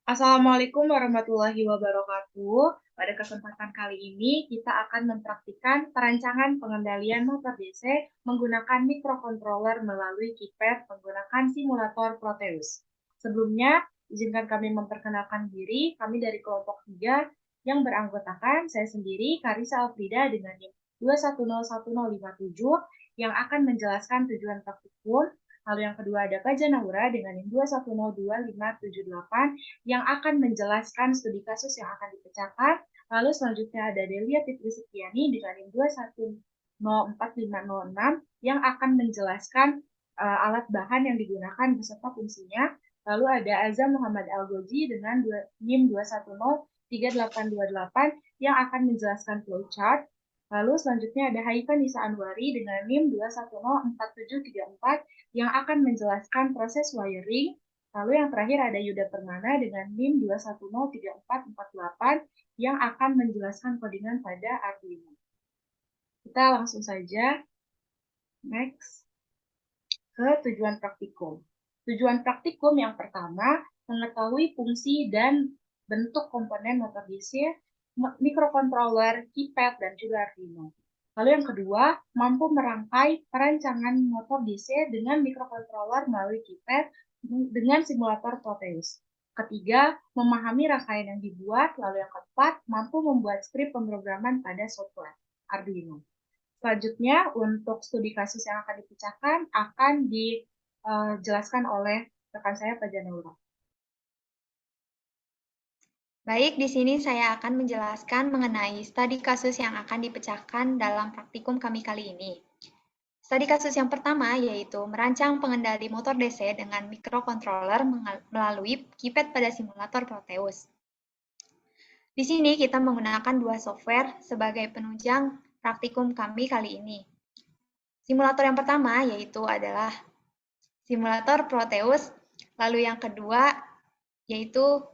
Assalamualaikum warahmatullahi wabarakatuh. Pada kesempatan kali ini, kita akan mempraktikkan perancangan pengendalian motor DC menggunakan microcontroller melalui keypad menggunakan simulator Proteus. Sebelumnya, izinkan kami memperkenalkan diri. Kami dari kelompok 3 yang beranggotakan saya sendiri, Karisa Afrida dengan NIM 2101057 yang akan menjelaskan tujuan praktikum. Lalu yang kedua ada Fajar Nahura dengan NIM 2102578 yang akan menjelaskan studi kasus yang akan dipecahkan. Lalu selanjutnya ada Delia Fitri Setiani dengan NIM 2104506 yang akan menjelaskan alat bahan yang digunakan beserta fungsinya. Lalu ada Azam Muhammad Al-Goji dengan NIM 2103828 yang akan menjelaskan flowchart. Lalu selanjutnya ada Haifa Nisa Anwari dengan NIM 2104734 yang akan menjelaskan proses wiring. Lalu yang terakhir ada Yuda Permana dengan NIM 2103448 yang akan menjelaskan codingan pada Arduino. Kita langsung saja next ke tujuan praktikum. Tujuan praktikum yang pertama, mengetahui fungsi dan bentuk komponen motor DC, microcontroller, keypad, dan juga Arduino. Lalu yang kedua, mampu merangkai perancangan motor DC dengan microcontroller melalui keypad dengan simulator Proteus. Ketiga, memahami rangkaian yang dibuat. Lalu yang keempat, mampu membuat skrip pemrograman pada software Arduino. Selanjutnya, untuk studi kasus yang akan dipecahkan akan dijelaskan oleh rekan saya, Pak Janaura. Baik, di sini saya akan menjelaskan mengenai studi kasus yang akan dipecahkan dalam praktikum kami kali ini. Studi kasus yang pertama yaitu merancang pengendali motor DC dengan microcontroller melalui keypad pada simulator Proteus. Di sini kita menggunakan dua software sebagai penunjang praktikum kami kali ini. Simulator yang pertama yaitu adalah simulator Proteus, lalu yang kedua yaitu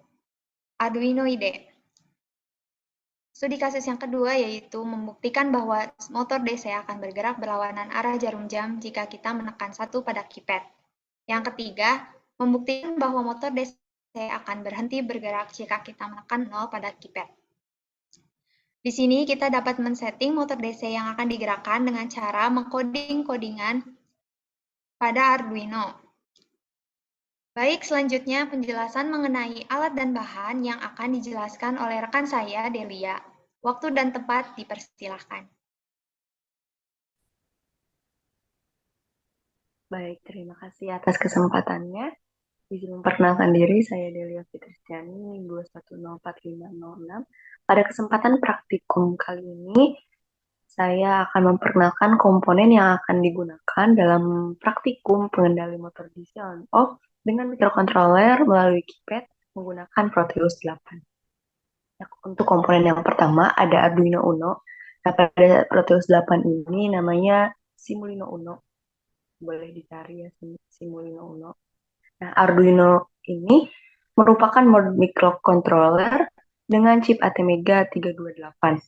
Arduino IDE. Studi kasus yang kedua yaitu membuktikan bahwa motor DC akan bergerak berlawanan arah jarum jam jika kita menekan 1 pada keypad. Yang ketiga, membuktikan bahwa motor DC akan berhenti bergerak jika kita menekan 0 pada keypad. Di sini kita dapat men-setting motor DC yang akan digerakkan dengan cara mengkoding kodingan pada Arduino. Baik, selanjutnya penjelasan mengenai alat dan bahan yang akan dijelaskan oleh rekan saya, Delia. Waktu dan tempat dipersilahkan. Baik, terima kasih atas kesempatannya. Izin memperkenalkan diri, saya Delia Fitristiani, 2104506. Pada kesempatan praktikum kali ini, saya akan memperkenalkan komponen yang akan digunakan dalam praktikum pengendali motor DC on-off dengan microcontroller melalui keypad menggunakan Proteus 8. Nah, untuk komponen yang pertama ada Arduino Uno. Nah, pada Proteus 8 ini namanya Simulino Uno. Boleh dicari ya Simulino Uno. Nah, Arduino ini merupakan microcontroller dengan chip ATmega 328.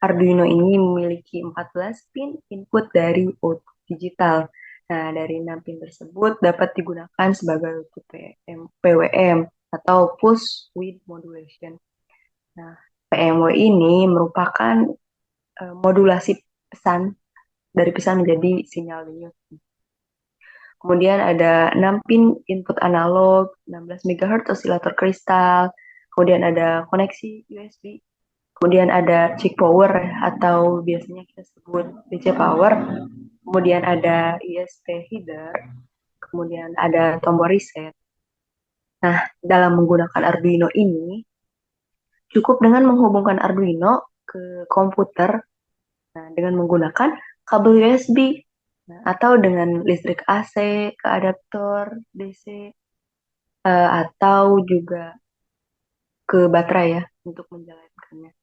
Arduino ini memiliki 14 pin input dari output digital. Nah, dari 6 pin tersebut dapat digunakan sebagai output PWM atau Pulse Width Modulation. Nah, PMW ini merupakan modulasi pesan dari pesan menjadi sinyal denyut. Kemudian ada 6 pin input analog, 16 MHz osilator kristal, kemudian ada koneksi USB, kemudian ada check power atau biasanya kita sebut DC power, kemudian ada ISP header, kemudian ada tombol reset. Nah, dalam menggunakan Arduino ini, cukup dengan menghubungkan Arduino ke komputer dengan menggunakan kabel USB atau dengan listrik AC ke adaptor DC atau juga ke baterai ya untuk menjalankannya.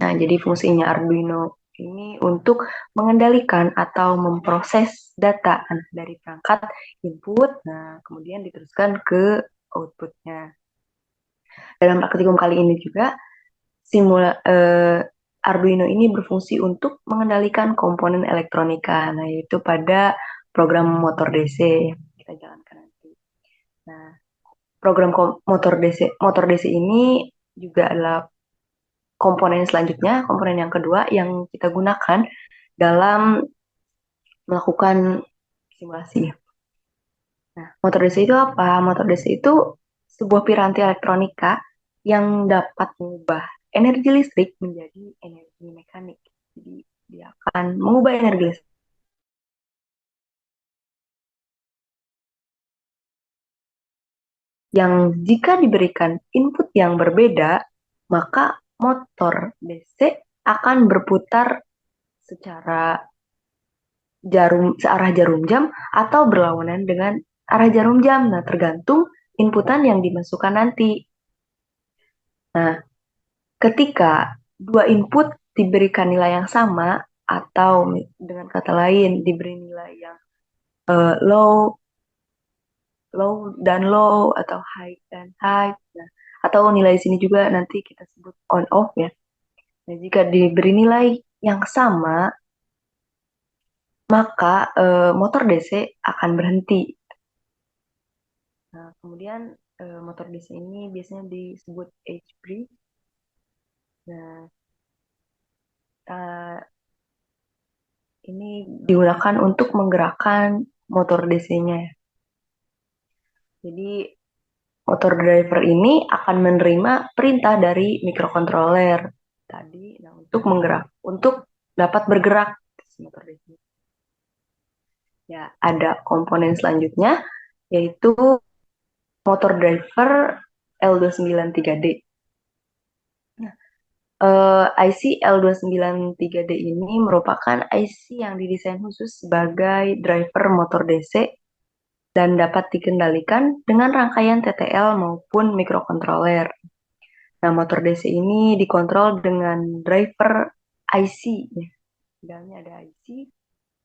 Nah, jadi fungsinya Arduino ini untuk mengendalikan atau memproses data dari perangkat input, nah kemudian diteruskan ke outputnya. Dalam praktikum kali ini juga Arduino ini berfungsi untuk mengendalikan komponen elektronika, nah yaitu pada program motor DC yang kita jalankan nanti. Nah, program motor DC ini juga adalah komponen selanjutnya, komponen yang kedua yang kita gunakan dalam melakukan simulasi. Nah, motor DC itu apa? Motor DC itu sebuah piranti elektronika yang dapat mengubah energi listrik menjadi energi mekanik. Jadi dia akan mengubah energi listrik yang jika diberikan input yang berbeda, maka motor DC akan berputar secara searah jarum jam atau berlawanan dengan arah jarum jam. Nah, tergantung inputan yang dimasukkan nanti. Nah, ketika dua input diberikan nilai yang sama atau dengan kata lain diberi nilai yang low dan low atau high dan high. Nah, atau nilai sini juga nanti kita sebut on off ya. Nah, jika diberi nilai yang sama, maka motor DC akan berhenti. Nah, kemudian motor DC ini biasanya disebut H-brake. Nah, ini digunakan untuk menggerakkan motor DC-nya. Jadi motor driver ini akan menerima perintah dari mikrokontroler tadi, nah, untuk dapat bergerak motor DC. Ya, ada komponen selanjutnya yaitu motor driver L293D. Nah, IC L293D ini merupakan IC yang didesain khusus sebagai driver motor DC dan dapat dikendalikan dengan rangkaian TTL maupun mikrokontroler. Nah, motor DC ini dikontrol dengan driver IC. Di dalamnya ada IC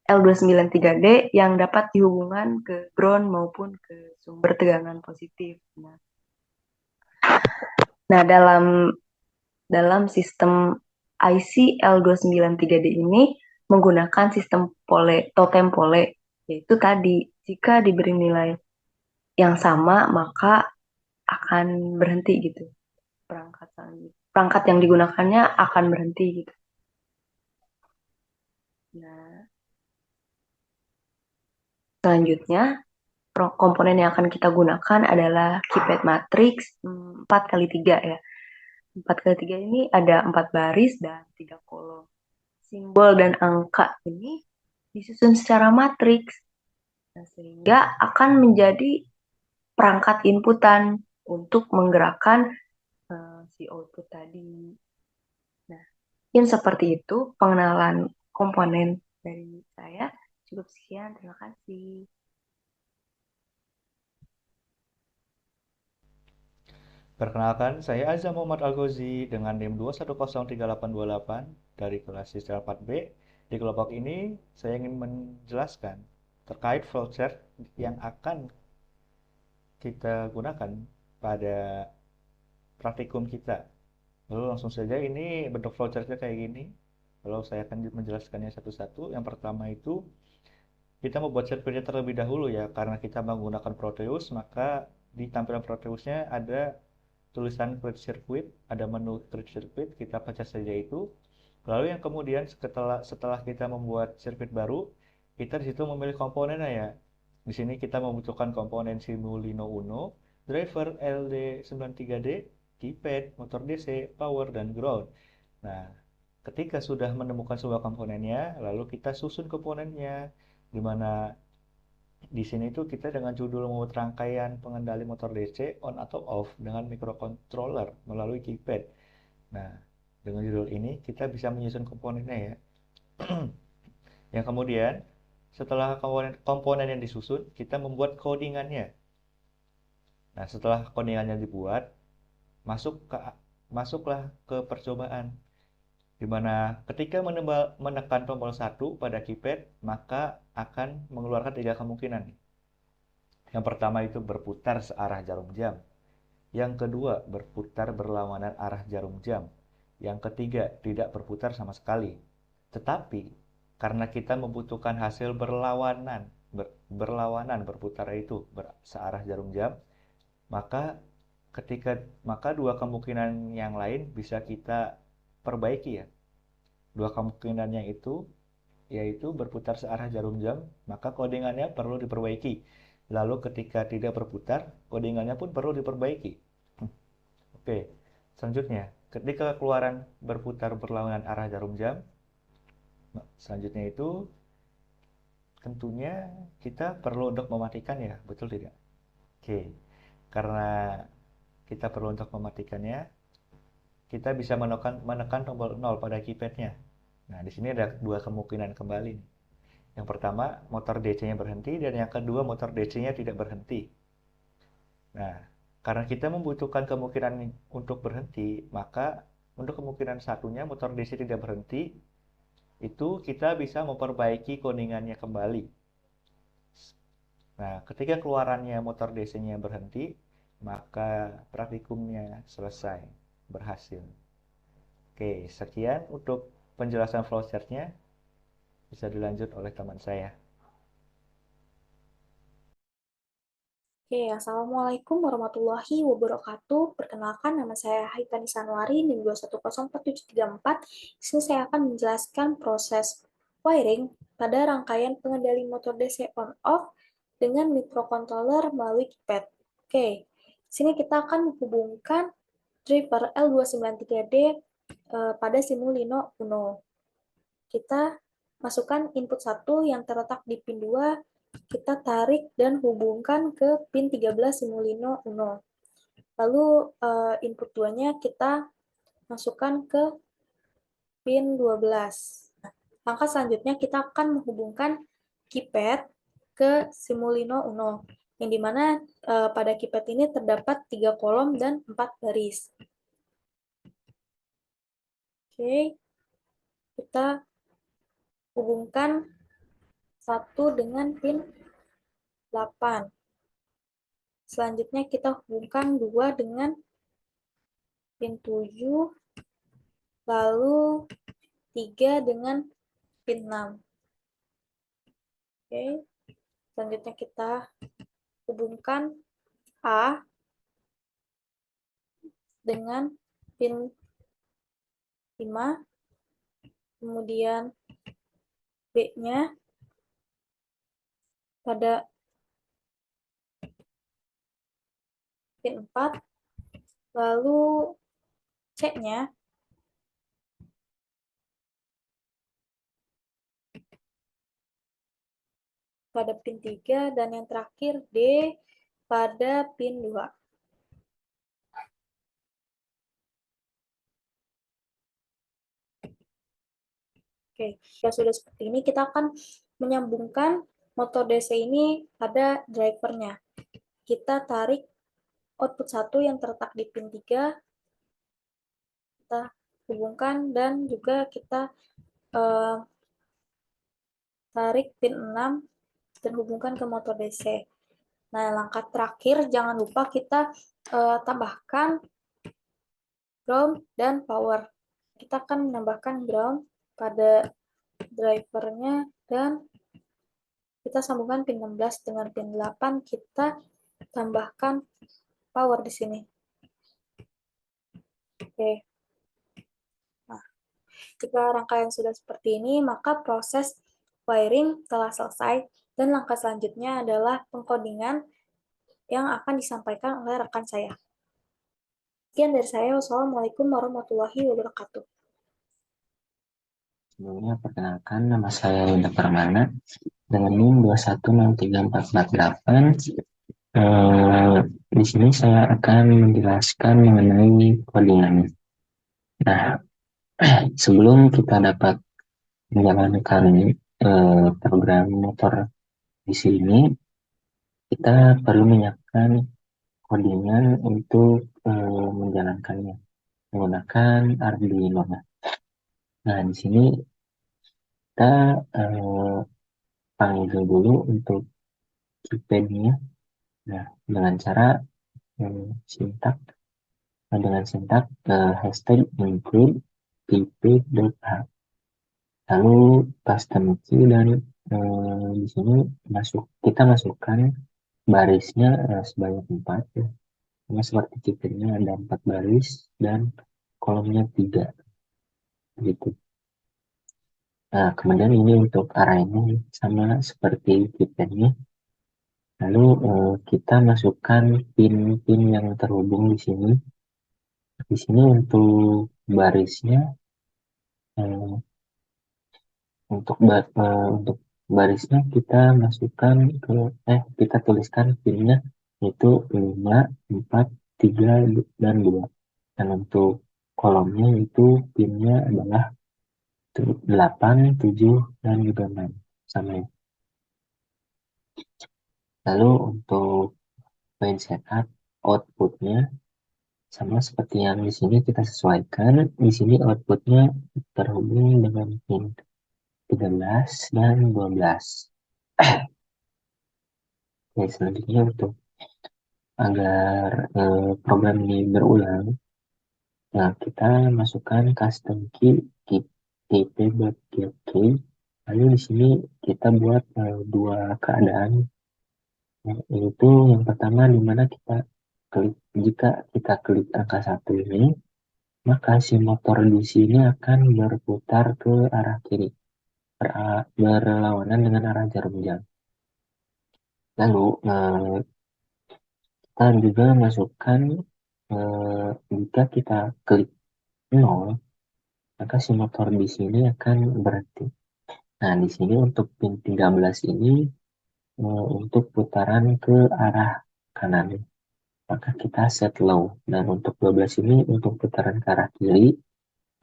L293D yang dapat dihubungkan ke ground maupun ke sumber tegangan positif. Nah, dalam sistem IC L293D ini menggunakan sistem totem pole, yaitu tadi jika diberi nilai yang sama maka akan berhenti gitu. Perangkat yang digunakannya akan berhenti gitu. Nah, selanjutnya komponen yang akan kita gunakan adalah keypad matrix 4x3 ya. 4x3 ini ada 4 baris dan 3 kolom. Simbol dan angka ini disusun secara matriks, nah, sehingga akan menjadi perangkat inputan untuk menggerakkan si output tadi. Nah, mungkin seperti itu pengenalan komponen dari saya. Cukup sekian, terima kasih. Perkenalkan, saya Azam Muhammad Al-Ghozi dengan NIM 2103828 dari kelas Sisal 4B. Di kelompok ini, saya ingin menjelaskan terkait flowchart yang akan kita gunakan pada praktikum kita. Lalu langsung saja, ini bentuk flowchartnya kayak gini. Lalu saya akan menjelaskannya satu-satu. Yang pertama itu, kita membuat sirkuitnya terlebih dahulu ya, karena kita menggunakan Proteus, maka di tampilan Proteusnya ada tulisan create circuit, ada menu create circuit, kita baca saja itu. Lalu yang kemudian setelah kita membuat sirkuit baru, kita di situ memilih komponennya ya. Di sini kita membutuhkan komponen Simulino Uno, driver LD93D, keypad, motor DC, power, dan ground. Nah, ketika sudah menemukan sebuah komponennya, lalu kita susun komponennya, di mana di sini tuh kita dengan judul membuat rangkaian pengendali motor DC on atau off dengan microcontroller melalui keypad. Nah, dengan judul ini kita bisa menyusun komponennya ya. Yang kemudian setelah komponen yang disusun, kita membuat codingannya. Nah, setelah codingannya dibuat, masuklah ke percobaan, di mana ketika menekan tombol 1 pada keypad, maka akan mengeluarkan 3 kemungkinan. Yang pertama itu berputar searah jarum jam. Yang kedua, berputar berlawanan arah jarum jam. Yang ketiga, tidak berputar sama sekali. Tetapi, karena kita membutuhkan hasil berlawanan berputar itu searah jarum jam, maka maka dua kemungkinan yang lain bisa kita perbaiki ya. Dua kemungkinannya itu yaitu berputar searah jarum jam, maka codingannya perlu diperbaiki. Lalu ketika tidak berputar, codingannya pun perlu diperbaiki. Oke, selanjutnya, ketika keluaran berputar berlawanan arah jarum jam, selanjutnya itu tentunya kita perlu untuk mematikan ya, betul tidak? Oke, karena kita perlu untuk mematikannya, kita bisa menekan tombol 0 pada keypadnya. Nah, di sini ada dua kemungkinan kembali. Yang pertama, motor DC-nya berhenti, dan yang kedua, motor DC-nya tidak berhenti. Nah, karena kita membutuhkan kemungkinan untuk berhenti, maka untuk kemungkinan satunya motor DC tidak berhenti, itu kita bisa memperbaiki codingannya kembali. Nah, ketika keluarannya motor DC-nya berhenti, maka praktikumnya selesai, berhasil. Oke, sekian untuk penjelasan flowchart-nya. Bisa dilanjut oleh teman saya. Oke, Assalamualaikum warahmatullahi wabarakatuh. Perkenalkan, nama saya Haitani Sanwari, NIM 2104734. Di sini saya akan menjelaskan proses wiring pada rangkaian pengendali motor DC on-off dengan microcontroller melalui keypad. Oke, di sini kita akan menghubungkan driver L293D pada Simulino Uno. Kita masukkan input 1 yang terletak di pin 2, kita tarik dan hubungkan ke pin 13 Simulino Uno. Lalu input 2-nya kita masukkan ke pin 12. Langkah selanjutnya kita akan menghubungkan keypad ke Simulino Uno, yang dimana pada keypad ini terdapat 3 kolom dan 4 baris. Oke, kita hubungkan 1 dengan pin 8. Selanjutnya kita hubungkan 2 dengan pin 7, lalu 3 dengan pin 6. Oke, selanjutnya kita hubungkan A dengan pin 5, kemudian B-nya pada pin 4, lalu C-nya pada pin 3, dan yang terakhir D pada pin 2. Oke, ya sudah seperti ini, kita akan menyambungkan motor DC ini pada drivernya. Kita tarik output 1 yang terletak di pin 3, kita hubungkan, dan juga kita tarik pin 6 dan hubungkan ke motor DC. Nah, langkah terakhir, jangan lupa kita tambahkan ground dan power. Kita akan menambahkan ground pada drivernya, dan kita sambungkan pin 16 dengan pin 8, kita tambahkan power di sini. Oke. Nah, jika rangkaian sudah seperti ini, maka proses wiring telah selesai, dan langkah selanjutnya adalah pengkodingan yang akan disampaikan oleh rekan saya. Sekian dari saya. Wassalamualaikum warahmatullahi wabarakatuh. Sebelumnya perkenalkan, nama saya Yuda Permana dengan NIM 2103448. Di sini saya akan menjelaskan mengenai codingan. Nah, sebelum kita dapat menjalankan program motor di sini, kita perlu menyiapkan codingan untuk menjalankannya menggunakan Arduino. Nah, di sini kita panggil dulu untuk keypadnya. Nah, dengan cara sintak hashtag include keypad.h. Lalu custom key, dan di sini kita masukkan barisnya sebanyak 4 ya. Sama seperti kipetnya ada 4 baris dan kolomnya 3 gitu. Nah, kemudian ini untuk arahnya sama seperti kipetnya. Lalu kita masukkan pin-pin yang terhubung di sini. Di sini untuk barisnya, untuk barisnya kita masukkan kita tuliskan pinnya yaitu 5, 4, 3, dan 2. Dan untuk kolomnya itu pinnya adalah 8, 7, dan juga 6. Sama ya. Lalu untuk pin setup outputnya sama seperti yang di sini kita sesuaikan. Di sini outputnya terhubung dengan pin 13 dan 12. Oke, selanjutnya untuk agar program ini berulang, nah kita masukkan custom key key, lalu di sini kita buat dua keadaan, yaitu yang pertama di mana jika kita klik angka 1 ini, maka si motor di sini akan berputar ke arah kiri, berlawanan dengan arah jarum jam. Lalu kita juga masukkan jika kita klik 0, maka si motor di sini akan berhenti. Nah, di sini untuk pin 13 ini untuk putaran ke arah kanan, maka kita set low. Dan untuk 12 ini untuk putaran ke arah kiri,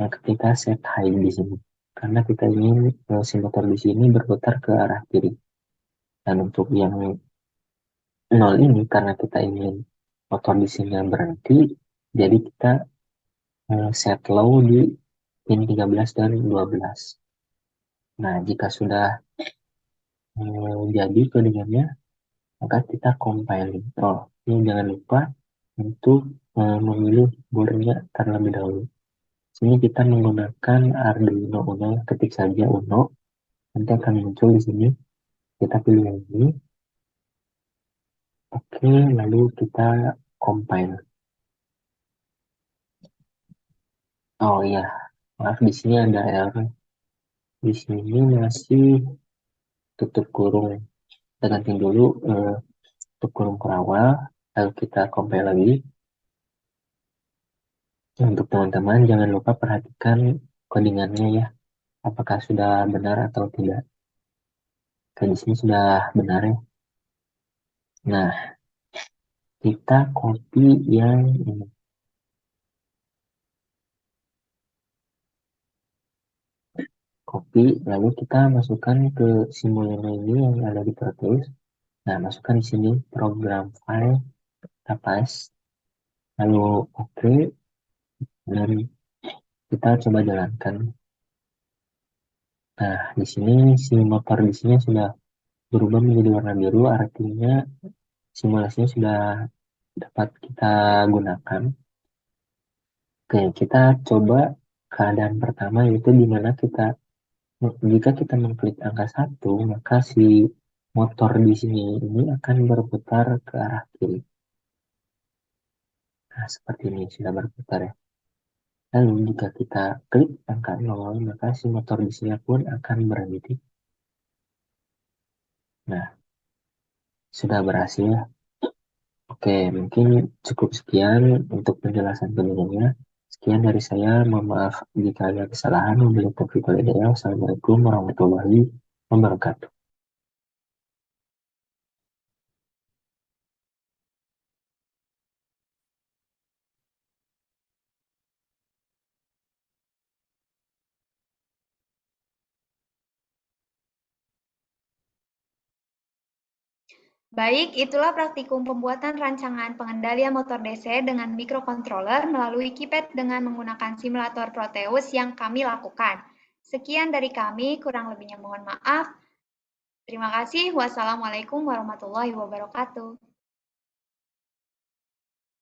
maka kita set high di sini. Karena kita ingin si motor di sini berputar ke arah kiri. Dan untuk yang 0 ini, karena kita ingin motor di sini berhenti, jadi kita set low di pin 13 dan 12. Nah, jika sudah jadi codingannya, maka kita compiling. Ini jangan lupa untuk memilih boardnya terlebih dahulu. Sini kita menggunakan Arduino Uno, ketik saja Uno, nanti akan muncul di sini. Kita pilih yang ini. Oke, lalu kita compile. Oh iya, maaf di sini ada error. Di sini masih tutup kurung. Kita ganti dulu tutup kurung ke awal, lalu kita compile lagi. Untuk teman-teman jangan lupa perhatikan codingannya ya, apakah sudah benar atau tidak. Oke, di sini sudah benar ya. Nah, kita copy yang ini. Copy, lalu kita masukkan ke simulasi ini yang ada di Pro Tools. Nah, masukkan di sini program file, kita paste, lalu oke, dan kita coba jalankan. Nah, di sini si motor di sini sudah berubah menjadi warna biru, artinya simulasinya sudah dapat kita gunakan. Oke, kita coba keadaan pertama, yaitu di mana jika kita mengklik angka 1, maka si motor di sini ini akan berputar ke arah kiri. Nah, seperti ini sudah berputar ya. Lalu jika kita klik angka 0, maka si motor di sini pun akan berhenti. Nah, sudah berhasil ya. Oke, mungkin cukup sekian untuk penjelasan penjelasannya. Sekian dari saya, mohon maaf jika ada kesalahan. Wabillahi taufiq wal hidayah. Wassalamualaikum warahmatullahi wabarakatuh. Baik, itulah praktikum pembuatan rancangan pengendalian motor DC dengan microcontroller melalui keypad dengan menggunakan simulator Proteus yang kami lakukan. Sekian dari kami, kurang lebihnya mohon maaf. Terima kasih. Wassalamualaikum warahmatullahi wabarakatuh.